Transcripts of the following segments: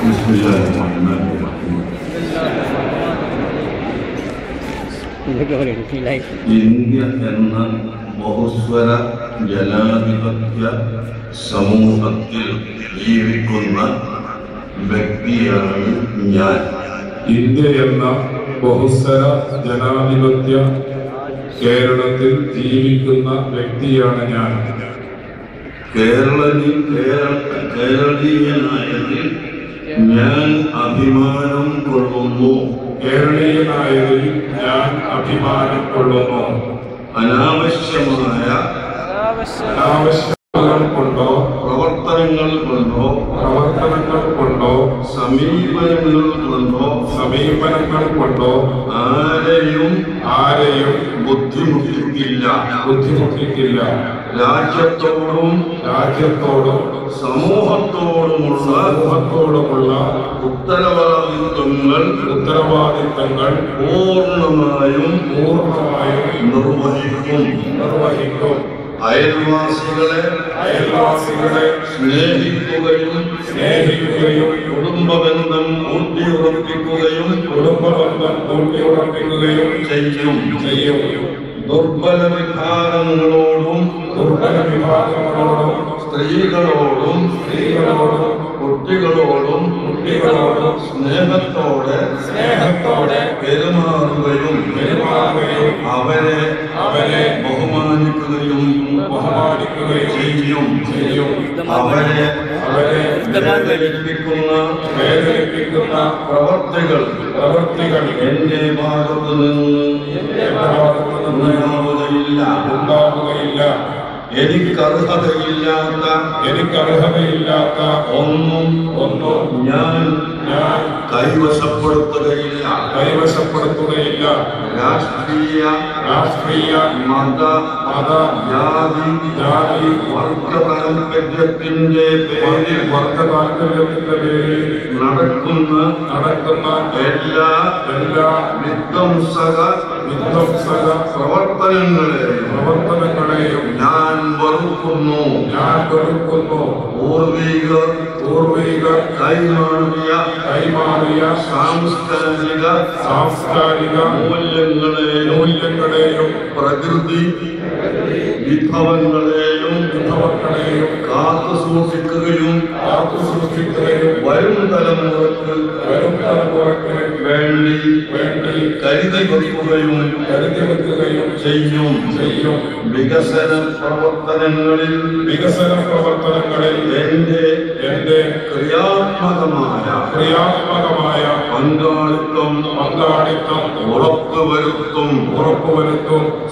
ബിസ്മില്ലാഹിർറഹ്മാനിർറഹീം. India എന്ന ബഹുസ്വര ജനാധിപത്യ സമൂഹത്തിൽ ജീവിക്കുന്ന വ്യക്തിയാണ് ഞാൻ. ഇന്ത്യ എന്ന ബഹുസ്വര ജനാധിപത്യ കേരളത്തിൽ ജീവിക്കുന്ന വ്യക്തിയാണ് ഞാൻ. കേരളീയനായതിൽ ഞാൻ അഭിമാനം കൊള്ളുന്നു. കേരളീയനായതിൽ ഞാൻ അഭിമാനം കൊള്ളുന്നു. അനാവശ്യമായ പ്രവർത്തനങ്ങൾ കൊണ്ടോ സമീപനങ്ങൾ കൊണ്ടോ ആരെയും ബുദ്ധിമുട്ടിക്കില്ല. രാജ്യത്തോടും സമൂഹത്തോടുമുള്ള ഉത്തരവാദിത്തങ്ങൾ പൂർണ്ണമായും നിർവഹിക്കും. അയൽവാസികളെ സ്നേഹിക്കുകയും കുടുംബബന്ധം ഊട്ടിയുറപ്പിക്കുകയും ചെയ്യും. ദുർബല വിഭാഗങ്ങളോടും സ്ത്രീകളോടും കുട്ടികളോടും സ്നേഹത്തോടെ പെരുമാറുകയും അവരെ ബഹുമാനിക്കുകയും ചെയ്യും. അവരെ വേദനിപ്പിക്കുന്ന പ്രവർത്തികൾ എന്റെ ഭാഗത്തു നിന്ന് ഉണ്ടാവുകയില്ല. എനിക്കർഹതയില്ലാത്ത ഒന്നും ഞാൻ കൈവശപ്പെടുത്തുകയില്ല. രാഷ്ട്രീയ മത ജാതി വർഗ താൽപര്യത്തിന്റെ പേരിൽ നടക്കുന്ന എല്ലാ വിധ്വംസക പ്രവർത്തനങ്ങളെയും ഞാൻ വെറുക്കുന്നു. പൂർവിക കൈമാറിയ സാംസ്കാരിക മൂല്യങ്ങളെയും പ്രകൃതി വിഭവങ്ങളെയും കാത്തുസൂക്ഷിക്കുകയും വരും തലമുറക്ക് വേണ്ടി കരുതി വെക്കുകയും ചെയ്യും. വികസന പ്രവർത്തനങ്ങളിൽ എന്റെ ക്രിയാത്മകമായ പങ്കാളിത്തം ഉറപ്പുവരുത്തും.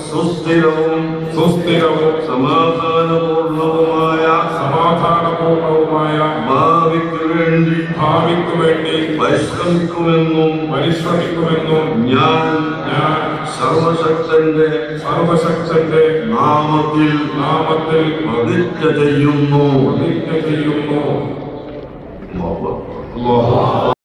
സുസ്ഥിരവും സമാധാനപൂർണവുമായ ഭാവിക്ക് വേണ്ടി പരിശ്രമിക്കുമെന്നും ഞാൻ സർവശക്തന്റെ നാമത്തിൽ പ്രതിജ്ഞ ചെയ്യുന്നു.